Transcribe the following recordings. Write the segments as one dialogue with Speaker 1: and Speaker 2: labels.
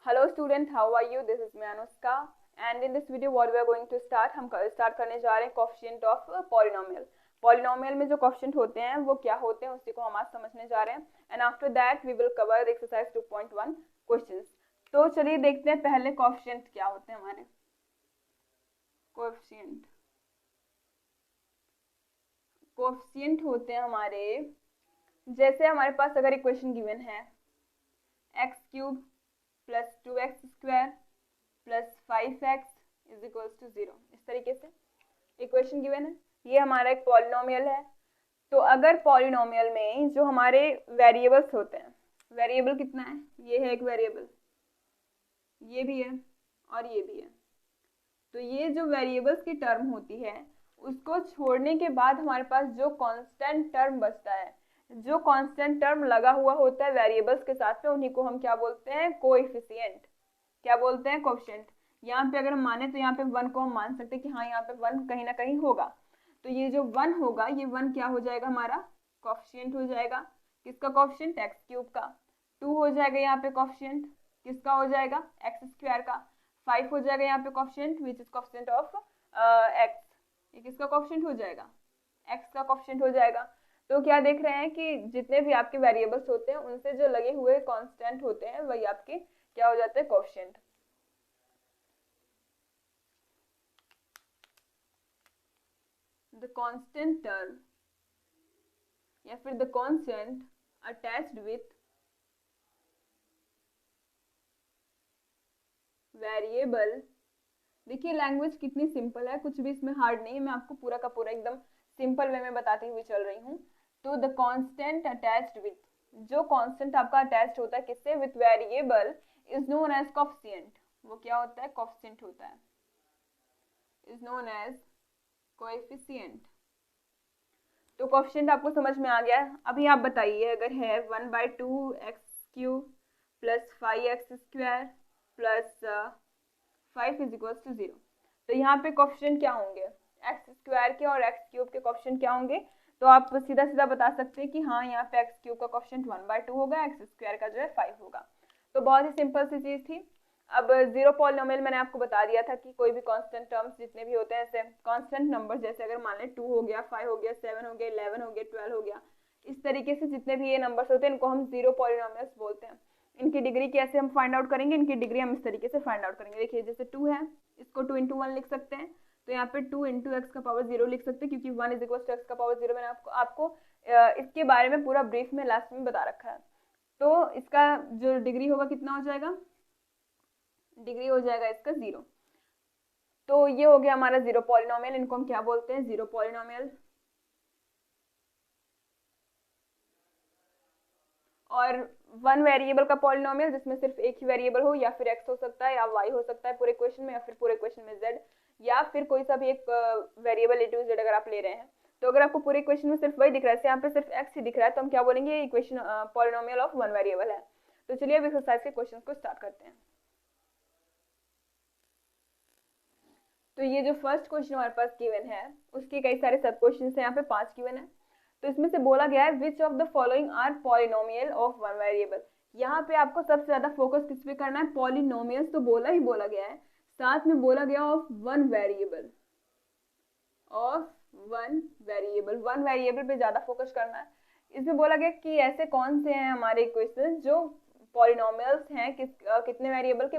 Speaker 1: Hello student, how are you? This is me Anushka, and in this video what we are going to start, हम start करने जा रहे हैं coefficient of polynomial. Polynomial में जो coefficient होते हैं वो क्या होते हैं उसी को हम आज समझने जा रहे हैं, and after that we will cover exercise 2.1 questions. तो चलिए देखते हैं पहले कोफिशिएंट क्या होते हैं हमारे। कोफिशिएंट कोफिशिएंट होते हैं हमारे, जैसे हमारे पास अगर इक्वेशन गिवन है x³ plus 2x square plus 5x is equals to 0, इस तरीके से इक्वेशन गिवन है। ये हमारा एक पॉलिनोमियल है। तो अगर पॉलिनोमियल में जो हमारे वेरिएबल्स होते हैं, वेरिएबल कितना है, ये है एक वेरिएबल, ये भी है और ये भी है। तो ये जो वेरिएबल्स की टर्म होती है उसको छोड़ने के बाद हमारे पास जो कांस्टेंट टर्म बचता है, जो कांस्टेंट टर्म लगा हुआ होता है वेरिएबल्स के साथ में, उन्हीं को हम क्या बोलते हैं, कोएफिशिएंट। क्या बोलते हैं, कोएफिशिएंट। यहाँ पे अगर हम माने तो यहाँ पे 1 को हम मान सकते हैं कि हाँ यहाँ पे 1 कहीं ना कहीं होगा। तो ये जो 1 होगा, ये 1 क्या हो जाएगा, हमारा कोएफिशिएंट हो जाएगा। किसका कोएफिशिएंट, x³ का। 2 हो जाएगा यहाँ पे कोएफिशिएंट, किसका हो जाएगा, x स्क्वायर का। 5 हो जाएगा यहाँ पे coefficient which is coefficient of x। ये किसका कोएफिशिएंट हो जाएगा, x का कोएफिशिएंट हो जाएगा। तो क्या देख रहे हैं कि जितने भी आपके वेरिएबल्स होते हैं उनसे जो लगे हुए कांस्टेंट होते हैं वही आपके क्या हो जाते हैं, कोएफिशिएंट। द कांस्टेंट टर्म या फिर the constant attached with variable. देखिए लैंग्वेज कितनी सिंपल है, कुछ भी इसमें हार्ड नहीं है। मैं आपको पूरा का पूरा एकदम सिंपल वे में बताती हुई चल रही हूँ। तो द कांस्टेंट अटैच्ड विथ, जो कांस्टेंट आपका अटैच्ड होता है किससे, with variable, is known as coefficient. वो क्या होता है, कोएफिशिएंट होता है, इज नोन एज कोएफिशिएंट। तो कोएफिशिएंट आपको समझ में आ गया। अभी आप बताइए, अगर है 1/2x³ plus 5x square plus 5 is equal to 0, तो यहाँ पे कोएफिशिएंट क्या होंगे, एक्स स्क्वायर के और x³ के कोएफिशिएंट क्या होंगे। तो आप सीधा सीधा बता सकते हैं कि हाँ यहाँ पे x³ का कोएफिशिएंट 1/2 होगा, x स्क्वायर का जो है 5 होगा। तो बहुत ही सिंपल सी चीज थी। अब जीरो पॉलिनोमियल मैंने आपको बता दिया था कि कोई भी कांस्टेंट टर्म्स जितने भी होते हैं, ऐसे कांस्टेंट नंबर, जैसे अगर मान लें 2 हो गया, 5 हो गया, 7 हो गया, 11 हो गया, 12 हो गया, इस तरीके से जितने भी ये नंबर्स होते हैं इनको हम जीरो पॉलिनोमियल्स बोलते हैं। इनकी डिग्री कैसे हम फाइंड आउट करेंगे, इनकी डिग्री हम इस तरीके से फाइंड आउट करेंगे। देखिए जैसे 2 है, इसको 2 × 1 लिख सकते हैं, तो यहाँ पे 2 × x का पावर 0 लिख सकते हैं, क्योंकि 1 इज इक्वल टू x का पावर 0 मैंने आपको इसके बारे में पूरा ब्रीफ में लास्ट में बता रखा है। तो इसका जो डिग्री होगा कितना हो जाएगा, डिग्री हो जाएगा इसका 0। तो ये हो गया हमारा जीरो पॉलिनोमियल, इनको हम क्या बोलते हैं, जीरो पॉलिनोमियल। और 1 वेरिएबल का पॉलिनोमियल जिसमें सिर्फ एक ही वेरिएबल हो, या फिर x हो सकता है या y हो सकता है पूरे क्वेश्चन में, या फिर पूरे क्वेश्चन में z, या फिर कोई सा भी एक वेरिएबल a to z अगर आप ले रहे हैं। तो अगर आपको पूरे क्वेश्चन में सिर्फ वही दिख रहा है, यहाँ पे सिर्फ x ही दिख रहा है, तो हम क्या बोलेंगे, ये इक्वेशन पॉलिनोमियल ऑफ 1 वेरिएबल है। तो चलिए अब एक्सरसाइज के क्वेश्चन को स्टार्ट करते हैं। तो ये जो फर्स्ट क्वेश्चन हमारे पास गिवन है उसके कई सारे सब क्वेश्चन है, यहाँ पे 5 गिवन है। तो इसमें से बोला गया है which of the following are polynomial of 1 variable. यहाँ पे आपको सबसे ज्यादा फोकस किस पे करना है, पॉलिनोमियल्स तो बोला गया है, साथ में बोला गया of 1 variable, of 1 variable, 1 variable पे ज्यादा फोकस करना है। इसमें बोला गया कि ऐसे कौन से हैं हमारे इक्वेशन जो पॉलिनोमियल्स हैं, कितने वेरिएबल के,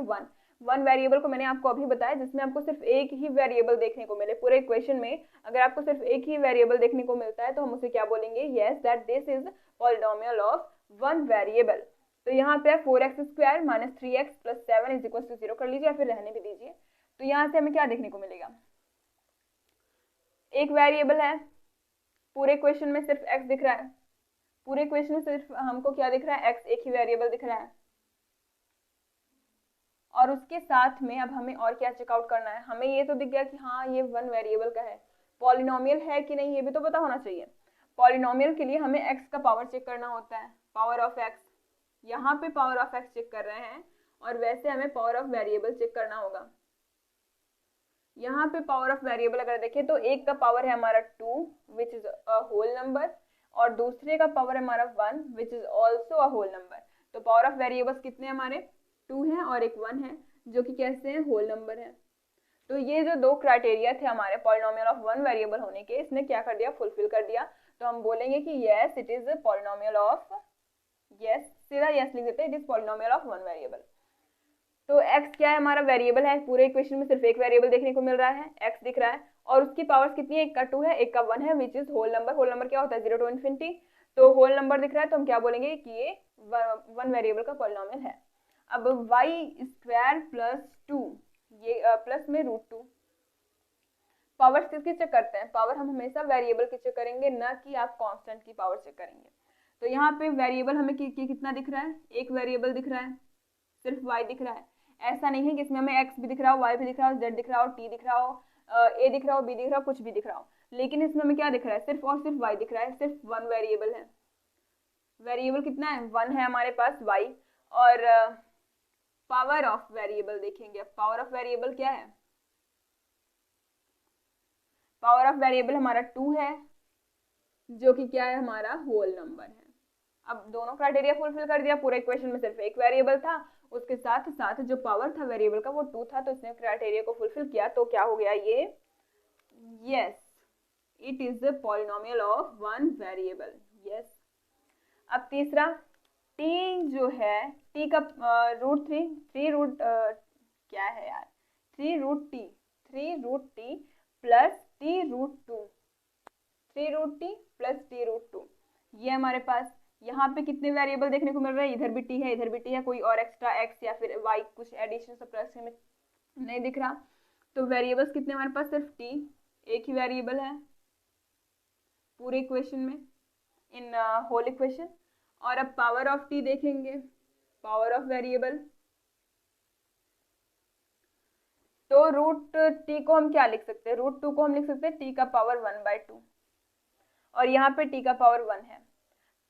Speaker 1: 1 वेरिएबल को मैंने आपको अभी बताया, जिसमें आपको सिर्फ एक ही वेरिएबल देखने को मिले पूरे इक्वेशन में। अगर आपको सिर्फ एक ही वेरिएबल देखने को मिलता है तो हम उसे क्या बोलेंगे, yes that this is polynomial of 1 variable. तो यहाँ पे 4x square minus 3x plus 7 is equal to 0 कर लीजिए, या फिर रहने भी दीजिए। तो यहाँ से हमें क्या देखने को मिलेगा, एक वेरिएबल है, पूरे क्वेश्चन में सिर्फ x दिख रहा है, पूरे क्वेश्चन में सिर्फ हमको क्या दिख रहा है, x, एक ही वेरिएबल दिख रहा है। और उसके साथ में अब हमें और क्या चेकआउट करना है, हमें ये तो दिख गया कि हाँ ये 1 वेरिएबल का है, पॉलिनोमियल है कि नहीं ये भी तो पता होना चाहिए। पॉलिनोमियल के लिए हमें x का पावर चेक करना होता है, पावर ऑफ x। यहाँ पे पावर ऑफ x चेक कर रहे हैं, और वैसे हमें पावर ऑफ वेरिएबल चेक करना होगा। यहाँ पे पावर ऑफ वेरिएबल अगर देखें तो एक का पावर है हमारा 2 which is a whole number, और दूसरे का पावर है हमारा 1 which is also a whole number. तो पावर ऑफ वेरिएबल्स कितने हमारे, 2 है और एक 1 है, जो कि कैसे हैं, होल नंबर है। तो ये जो दो क्राइटेरिया थे हमारे पॉलिनोमियल ऑफ वन वेरिएबल होने के, इसने क्या कर दिया, फुलफिल कर दिया। तो हम बोलेंगे कि yes it is polynomial of, yes सीधा यस लिख देते हैं, it is polynomial of one variable. तो x क्या है, हमारा वेरिएबल है, पूरे इक्वेशन में सिर्फ एक वेरिएबल देखने को मिल रहा है, x दिख रहा है, और उसकी पावर्स कितनी है, एक का 2 है, एक का 1 है, which is whole number. Whole number क्या होता है, 0 to इन्फिनिटी। तो होल नंबर दिख रहा है तो हम क्या बोलेंगे कि ये वन वेरिएबल का पॉलिनोमियल है। अब y² प्लस 2, ये प्लस में √2, पावर किसकी चेक करते हैं, पावर हम हमेशा वेरिएबल की चेक करेंगे, ना कि आप कांस्टेंट की पावर चेक करेंगे। तो यहाँ पे वेरिएबल हमें कितना दिख रहा है, एक वेरिएबल दिख रहा है, सिर्फ y दिख रहा है। ऐसा नहीं है कि इसमें हमें x भी दिख रहा हो, y भी दिख रहा हो, z दिख रहा हो, t दिख रहा हो, a दिख रहा हो, b दिख रहा हो, कुछ भी दिख रहा हो, लेकिन इसमें हमें क्या दिख रहा है, सिर्फ और सिर्फ y दिख रहा है, सिर्फ वन वेरिएबल है। वेरिएबल कितना है, 1 है हमारे पास y। और पावर ऑफ वेरिएबल देखेंगे, अब पावर ऑफ वेरिएबल क्या है, पावर ऑफ वेरिएबल हमारा 2 है, जो कि क्या है, हमारा होल नंबर है। अब दोनों क्राइटेरिया फुलफिल कर दिया, पूरे इक्वेशन में सिर्फ एक वेरिएबल था, उसके साथ साथ जो पावर था वेरिएबल का वो 2 था, तो इसने क्राइटेरिया को फुलफिल किया। तो क्या हो गया ये, yes it is the polynomial of one variable, yes. अब तीसरा, t जो है, t का √3 रूट क्या है यार, 3√t plus t√2, 3√t plus t√2, ये हमारे पास यहाँ पे कितने वेरिएबल देखने को मिल रहे हैं, इधर भी t है, इधर भी t है, कोई और एक्स्ट्रा x या फिर y कुछ एडिशन सब्ट्रैक्शन में नहीं दिख रहा। तो वेरिएबल्स कितने हमारे पास, सिर्फ t, एक ही वेरिएबल है पूरे इक्वेशन में, इन होल इक्वेशन। और अब पावर ऑफ t देखेंगे, पावर ऑफ वेरिएबल, तो √t को हम क्या लिख सकते हैं, √2 को हम लिख सकते हैं t का पावर 1/2, और यहाँ पे t का पावर 1 है।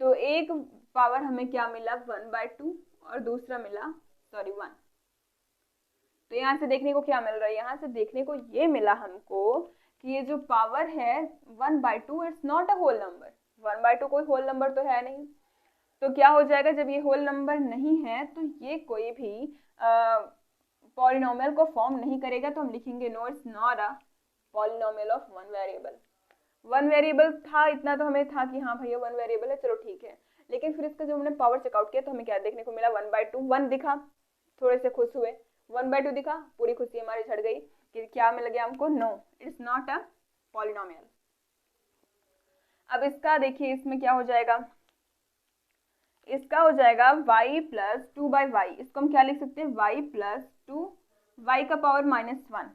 Speaker 1: तो एक पावर हमें क्या मिला, 1/2, और दूसरा मिला 1। तो यहाँ से देखने को क्या मिल रहा है, यहाँ से देखने को ये मिला हमको कि ये जो पावर है 1/2 it's not a whole number, 1/2 कोई होल नंबर तो है नहीं। तो क्या हो जाएगा, जब ये होल नंबर नहीं है तो ये कोई भी पॉलिनोमियल को फॉर्म नहीं करेगा। तो हम लिखेंगे no it's not a polynomial of one variable. One variable था, इतना तो हमें था कि हाँ भैया वन वेरिएबल है, चलो ठीक है, लेकिन फिर इसका जब हमने पावर चेकआउट किया तो हमें क्या देखने को मिला, 1/2, 1 दिखा, थोड़े से खुश हुए, 1/2 दिखा, पूरी खुशी हमारी झड़ गई कि क्या मिल गया हमको, no it's not a polynomial. अब इसका देखिए, इसमें क्या हो जाएगा, इसका हो जाएगा y प्लस 2/y, इसको हम क्या लिख सकते हैं, y प्लस 2, y का पावर -1,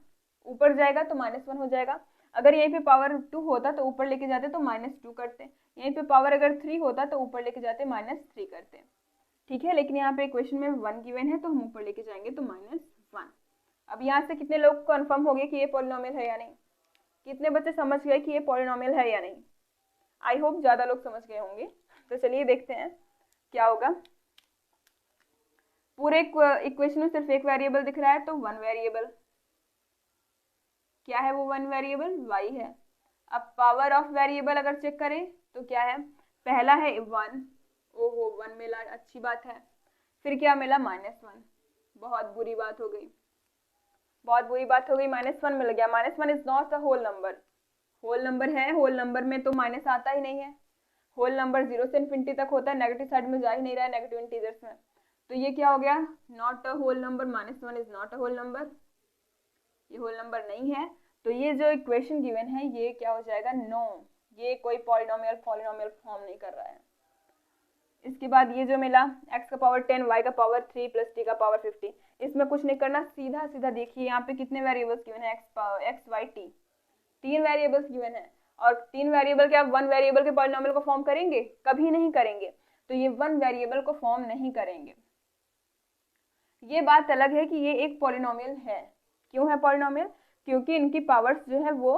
Speaker 1: ऊपर जाएगा तो -1 हो जाएगा। अगर यहीं पे पावर 2 होता तो ऊपर लेके जाते तो -2 करते, यहीं पे पावर अगर 3 होता तो ऊपर लेके जाते -3 करते, ठीक है। लेकिन यहाँ पे इक्वेशन में 1 गिवन है तो हम ऊपर लेके जाएंगे तो -1। अब यहाँ से कितने लोग कन्फर्म हो गए कि ये पॉलिनोमियल है या नहीं, कितने बच्चे समझ गए कि ये पॉलिनोमियल है या नहीं, आई होप ज़्यादा लोग समझ गए होंगे। तो चलिए देखते हैं क्या होगा। पूरे इक्वेशन में सिर्फ एक वेरिएबल दिख रहा है, तो वन वेरिएबल क्या है, वो वन वेरिएबल y है। अब पावर ऑफ वेरिएबल अगर चेक करें तो क्या है, पहला है 1, ओहो 1 मिला, अच्छी बात है। फिर क्या मिला, -1, बहुत बुरी बात हो गई, बहुत बुरी बात हो गई, -1 मिल गया। -1 is not a whole number, whole number है, होल नंबर में तो माइनस आता ही नहीं है, होल नंबर 0 से इन्फिनिटी तक होता है, नेगेटिव साइड में जा ही नहीं रहा है, नेगेटिव इंटीजर्स में। तो ये क्या हो गया, not a whole number, -1 is not a whole number, ये होल नंबर नहीं है। तो ये जो इक्वेशन गिवन है ये क्या हो जाएगा, नो, ये कोई पॉलिनोमियल फॉर्म नहीं कर रहा है। इसके बाद ये जो मिला, x का पावर 10, y का पावर 3 प्लस t का पावर 50, इसमें कुछ नहीं करना, सीधा सीधा देखिए यहाँ पे कितने वेरिएबल्स गिवन है, x y t, 3 variables given है, और 3 वेरिएबल क्या वन वेरिएबल के पॉलिनोमियल को फॉर्म करेंगे, कभी नहीं करेंगे। तो ये वन वेरिएबल को फॉर्म नहीं करेंगे। ये बात अलग है कि ये एक पॉलिनोमियल है, क्यों है पॉलिनोमियल, क्योंकि इनकी पावर्स जो है वो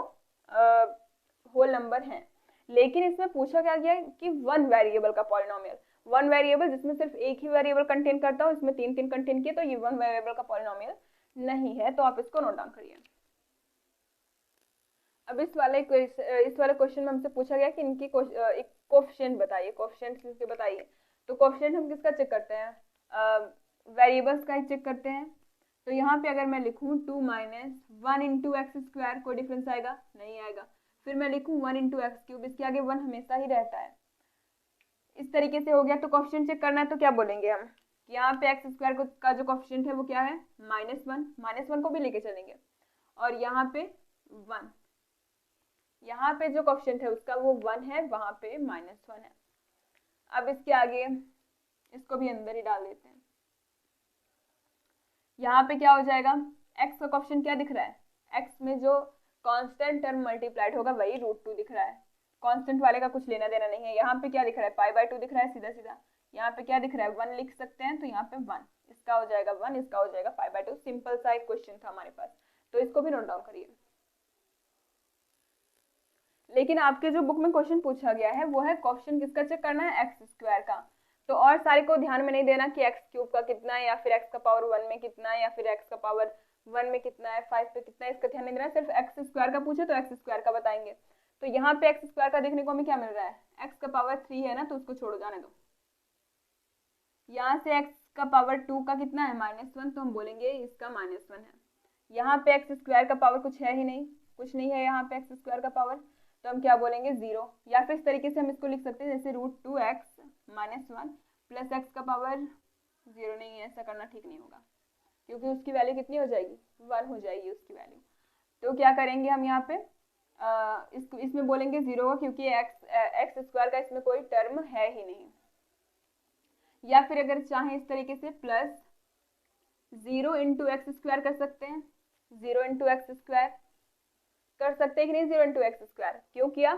Speaker 1: होल नंबर हैं। लेकिन इसमें पूछा क्या गया कि वन वेरिएबल का पॉलिनोमियल, वन वेरिएबल जिसमें सिर्फ एक ही वेरिएबल कंटेन करता हो, इसमें 3 कंटेन किए, तो ये वन वेरिएबल का पॉलिनोमियल नहीं है। तो आप इसको नोट डाउन करिए। अब इस वाले क्वेश्चन में हमसे पूछा गया कि इनकी कोफिशिएंट बताइए, कोफिशिएंट किसके बताइए। तो कोफिशिएंट हम किसका चेक करते हैं, वेरिएबल्स का ही चेक करते हैं। तो यहाँ पे अगर मैं लिखूँ 2 माइनस 1 इंटू एक्स स्क्वायर, कोई डिफरेंस आएगा? नहीं आएगा। फिर मैं लिखूँ 1 इंटू एक्स क्यूब, इसके आगे 1 हमेशा ही रहता है। इस तरीके से हो गया। तो कोफिशिएंट चेक करना है तो क्या बोलेंगे हम, यहाँ पे एक्स स्क्वायर का जो कोफिशिएंट है वो क्या है? -1, -1 को भी लेके चलेंगे। और यहाँ पे 1, यहाँ पे जो कोफिशिएंट है उसका वो 1 है, वहां पे -1 है। अब इसके आगे इसको भी अंदर ही डाल देते हैं। यहाँ पे क्या हो जाएगा? x का कोफिशिएंट क्या दिख रहा है? x में जो कांस्टेंट टर्म मल्टीप्लाइड होगा वही √2 दिख रहा है। कांस्टेंट वाले का कुछ लेना देना नहीं है। यहाँ पे क्या दिख रहा है? π/2 दिख रहा है सीधा सीधा। यहाँ पे क्या दिख रहा है? 1 लिख सकते हैं, तो यहाँ पे 1, इसका हो जाएगा 1, इसका हो जाएगा π/2। सिंपल सा एक क्वेश्चन था हमारे पास, तो इसको भी नोट डाउन करिए। लेकिन आपके जो बुक में क्वेश्चन पूछा गया है वो है कोफिशिएंट किसका चेक करना है? एक्स स्क्वायर का। तो और सारे को ध्यान में नहीं देना कि एक्स क्यूब का कितना है, या फिर एक्स का पावर 1 में कितना है, या फिर एक्स का पावर 1 में कितना है, 5 पे कितना है, इसका ध्यान नहीं देना। सिर्फ एक्स स्क्वायर का पूछे तो एक्स स्क्वायर का बताएंगे। तो यहाँ पे एक्स स्क्वायर का देखने को हमें क्या मिल रहा है? एक्स का पावर 3 है ना, तो उसको छोड़ो, जाने दो। यहाँ से एक्स का पावर 2 का कितना है? -1, तो हम बोलेंगे इसका -1 है। यहाँ पे एक्स स्क्वायर का पावर कुछ है ही नहीं, कुछ नहीं है यहाँ पे एक्स स्क्वायर का पावर, तो हम क्या बोलेंगे? 0। या फिर इस तरीके से हम इसको लिख सकते हैं जैसे √2x -1 प्लस एक्स का पावर 0 नहीं है, ऐसा करना ठीक नहीं होगा क्योंकि उसकी वैल्यू कितनी हो जाएगी? 1 हो जाएगी उसकी वैल्यू। तो क्या करेंगे हम यहाँ पे इसमें बोलेंगे 0 होगा क्योंकि एक्स स्क्वायर का इसमें कोई टर्म है ही नहीं। या फिर अगर चाहें इस तरीके से प्लस 0 इंटू एक्स स्क्वायर कर सकते हैं, 0 इंटू एक्स स्क्वायर कर सकते हैं कि नहीं? 0 इंटू एक्स स्क्वायर क्यों किया?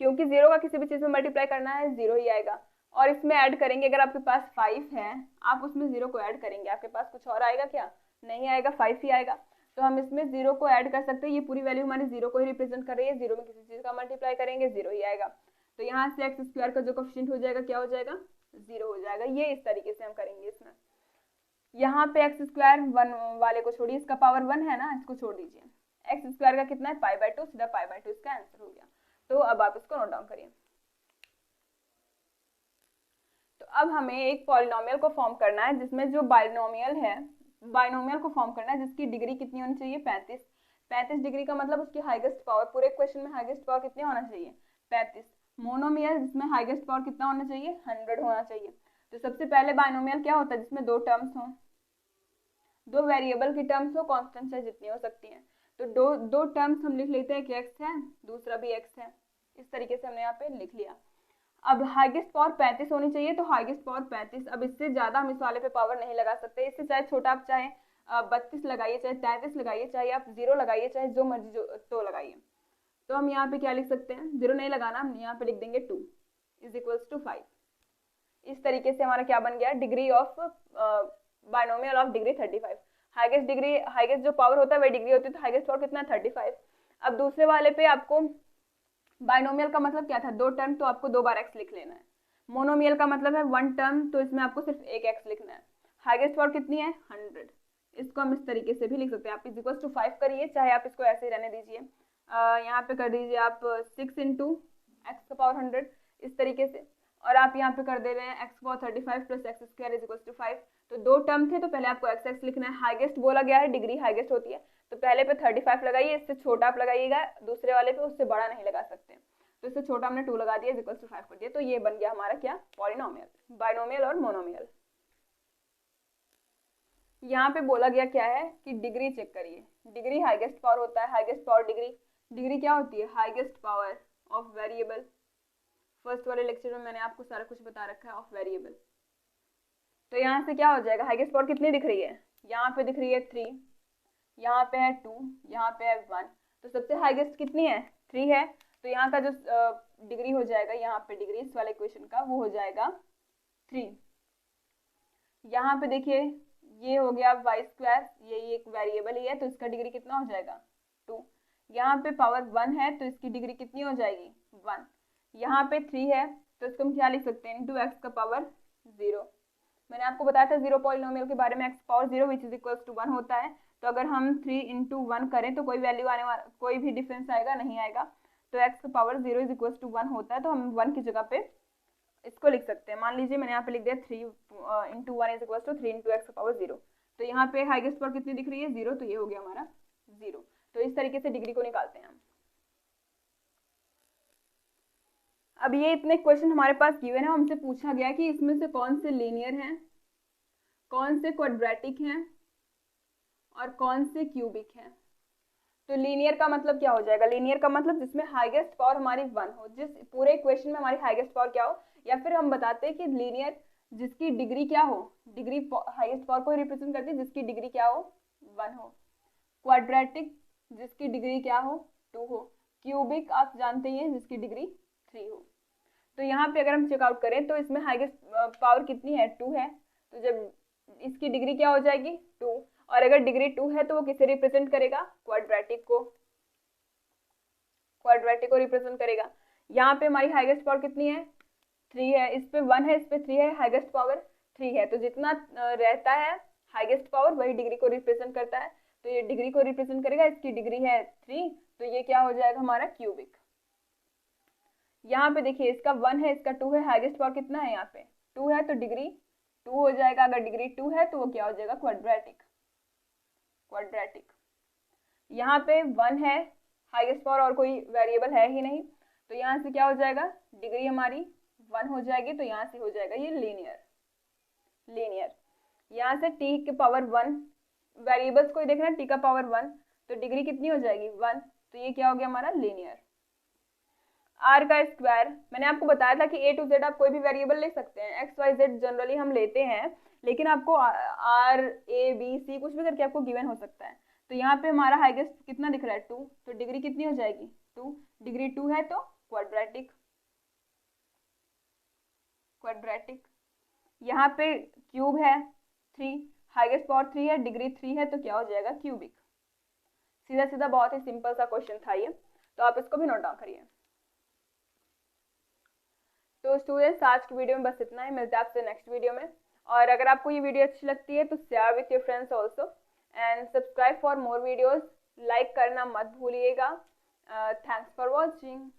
Speaker 1: क्योंकि 0 का किसी भी चीज में मल्टीप्लाई करना है 0 ही आएगा। और इसमें ऐड करेंगे, अगर आपके पास 5 है आप उसमें 0 को ऐड करेंगे, आपके पास कुछ और आएगा क्या? नहीं आएगा, 5 ही आएगा। तो हम इसमें 0 को ऐड कर सकते हैं। ये पूरी वैल्यू हमारी 0 को ही रिप्रेजेंट कर रही है। 0 में किसी चीज का मल्टीप्लाई करेंगे 0 ही आएगा। तो यहाँ से एक्स स्क्वायर का जो कोफिशिएंट हो जाएगा क्या हो जाएगा? 0 हो जाएगा। ये इस तरीके से हम करेंगे इसमें। यहाँ पे एक्स स्क्वायर 1 वाले को छोड़िए, इसका पावर 1 है ना, इसको छोड़ दीजिए। एक्स स्क्वायर का कितना है? π/2, सीधा π/2 इसका आंसर हो गया। तो अब आप इसको नोट डाउन करिए। तो अब हमें एक पॉलिनोमियल को फॉर्म करना है जिसमें जो बाइनोमियल है, बाइनोमियल को फॉर्म करना है जिसकी डिग्री कितनी होनी चाहिए? 35। 35 डिग्री का मतलब उसकी हाईएस्ट पावर, पूरे क्वेश्चन में हाईएस्ट पावर कितनी होना चाहिए? 35। मोनोमियल जिसमें हाईएस्ट पावर कितना होना चाहिए? 100 होना चाहिए। तो सबसे पहले बाइनोमियल क्या होता है? जिसमें दो टर्म्स हों, दो वेरिएबल की टर्म्स हो, कांस्टेंट चाहे जितनी हो सकती हैं। तो दो टर्म्स हम लिख लेते हैं कि x है, दूसरा भी x है। इस तरीके से हमने यहाँ पे लिख लिया। अब हाईएस्ट पावर 35 होनी चाहिए, तो हाईएस्ट पावर 35। अब इससे ज्यादा हम इस वाले पे पावर नहीं लगा सकते। इससे चाहे छोटा आप चाहे 32 लगाइए, चाहे 33 लगाइए, चाहे आप 0 लगाइए, चाहे जो मर्जी तो लगाइए। तो हम यहाँ पे क्या लिख सकते हैं? 0 नहीं लगाना, हम यहाँ पे लिख देंगे 2 = 5। इस तरीके से हमारा क्या बन गया? Degree of binomial of degree 35। Highest degree, highest जो पावर होता है वही डिग्री होती है, तो हाईएस्ट पावर कितना? 35। अब दूसरे वाले पे आपको बाइनोमियल का मतलब क्या था? दो टर्म, तो आपको 2 बार x लिख लेना है। मोनोमियल का मतलब है 1 टर्म, तो इसमें आपको सिर्फ एक x लिखना है। हाईएस्ट पावर कितनी है? 100। इसको हम इस तरीके से भी लिख सकते हैं। आप =5 करिए, चाहे आप इसको ऐसे ही रहने दीजिए। यहाँ पे कर दीजिए आप 6 इंटू एक्स का पावर 100 इस तरीके से। और आप यहाँ पे कर दे रहे हैं x पावर 35 प्लस x² = 5। तो दो टर्म थे, तो पहले आपको x लिखना है। हाईएस्ट बोला गया है, डिग्री हाईएस्ट होती है, तो पहले पे 35 लगाइए, इससे छोटा आप लगाइएगा, दूसरे वाले पे उससे बड़ा नहीं लगा सकते। तो इससे छोटा हमने 2 लगा दिया, =5 कर दिया। तो ये बन गया हमारा क्या? पॉलिनोमियल, बाइनोमियल और मोनोमियल। यहाँ पे बोला गया क्या है कि डिग्री चेक करिए। डिग्री हाईएस्ट पावर होता है, हाईएस्ट पावर डिग्री। डिग्री क्या होती है? Highest power of variable. First वाले लेक्चर में मैंने आपको सारा कुछ बता रखा है ऑफ वेरिएबल। तो यहाँ से क्या हो जाएगा? हाईएस्ट पावर कितनी दिख रही है? यहाँ पे दिख रही है 3, यहाँ पे है 2, यहाँ पे है 1। तो सबसे हाईएस्ट कितनी है? 3 है। तो यहाँ का जो डिग्री हो जाएगा, यहाँ पे डिग्री इस वाले इक्वेशन का वो हो जाएगा 3। यहाँ पे देखिए ये हो गया y², ये एक वेरिएबल ही है, तो इसका डिग्री कितना हो जाएगा? 2। यहाँ पे पावर 1 है, तो इसकी डिग्री कितनी हो जाएगी? 1। यहाँ पे 3 है, तो इसको हम क्या लिख सकते हैं? × x का पावर 0। मैंने आपको बताया था 0 पॉलिनोमियल के बारे में, x पावर 0 = 1 होता है। तो अगर हम 3 × 1 करें तो कोई वैल्यू आने वाला, कोई भी डिफरेंस आएगा? नहीं आएगा। तो x का पावर 0 = 1 होता है, तो हम 1 की जगह पे इसको लिख सकते हैं। मान लीजिए मैंने यहाँ पे लिख दिया 3 into 1 is equal to 3 into x power 0। तो यहाँ पे हाईएस्ट पावर कितनी दिख रही है? 0, तो ये हो गया हमारा 0। तो इस तरीके से डिग्री को निकालते हैं हम। अब ये इतने क्वेश्चन हमारे पास गिवन है, हमसे पूछा गया कि इसमें से कौन से लीनियर हैं, कौन से क्वाड्रेटिक हैं और कौन से क्यूबिक हैं। तो लीनियर का मतलब क्या हो जाएगा? लीनियर का मतलब जिसमें हाईएस्ट पावर हमारी 1 हो, जिस पूरे इक्वेशन में हमारी हाईएस्ट पावर क्या हो, या फिर हम बताते हैं कि लीनियर जिसकी डिग्री क्या हो, डिग्री हाईएस्ट पावर को रिप्रेजेंट करती है जिसकी डिग्री क्या हो, 1 हो। क्वाड्रेटिक जिसकी डिग्री क्या हो, 2 हो। क्यूबिक आप जानते ही हैं जिसकी डिग्री 3 हो। तो यहाँ पे अगर हम चेकआउट करें तो इसमें हाईएस्ट पावर कितनी है? 2 है। तो जब इसकी डिग्री क्या हो जाएगी? 2। और अगर डिग्री 2 है तो वो किसे रिप्रेजेंट करेगा? क्वाड्रेटिक को। क्वाड्रेटिक को रिप्रेजेंट करेगा। यहाँ पे हमारी हाईएस्ट पावर कितनी है? 3 है। इस पे 1 है, इस पे 3 है, हाईएस्ट पावर 3 है। तो जितना रहता है हाईएस्ट पावर वही डिग्री को रिप्रेजेंट करता है। तो ये डिग्री को रिप्रेजेंट करेगा, इसकी डिग्री है 3, तो ये क्या हो जाएगा हमारा? क्यूबिक। यहाँ पे देखिए इसका 1 है, इसका 2 है, हाईएस्ट पावर कितना है? यहाँ पे 2 है, तो डिग्री 2 हो जाएगा। अगर डिग्री 2 है तो वो क्या हो जाएगा? क्वाड्रेटिक। क्वाड्रेटिक। यहाँ पे 1 है, हाईएस्ट पावर और कोई वेरिएबल है ही नहीं, तो यहाँ से क्या हो जाएगा? डिग्री हमारी 1 हो जाएगी, तो यहाँ से हो जाएगा ये लीनियर। लीनियर। यहाँ से t के पावर 1, वेरिएबल्स को देखना, t का पावर 1, तो डिग्री कितनी हो जाएगी? 1, तो ये क्या हो गया हमारा? लीनियर। r का स्क्वायर, मैंने आपको बताया था कि a to z आप कोई भी वेरिएबल ले सकते हैं, x y z जनरली हम लेते हैं, लेकिन आपको r a b c कुछ भी करके आपको गिवन हो सकता है। तो यहाँ पे हमारा हाईएस्ट कितना दिख रहा है? 2, तो डिग्री कितनी हो जाएगी? 2। डिग्री 2 है तो क्वाड्रेटिक। क्वाड्रेटिक। यहाँ पे क्यूब है 3, हाईएस्ट पावर 3 है, डिग्री 3 है, तो क्या हो जाएगा? क्यूबिक। सीधा सीधा बहुत ही सिंपल सा क्वेश्चन था ये, तो आप इसको भी नोट डाउन करिए। तो स्टूडेंट्स आज की वीडियो में बस इतना ही, मिलते हैं आपसे नेक्स्ट वीडियो में। और अगर आपको ये वीडियो अच्छी लगती है तो share with your friends also and subscribe for more videos. Like करना मत भूलिएगा। Thanks for watching.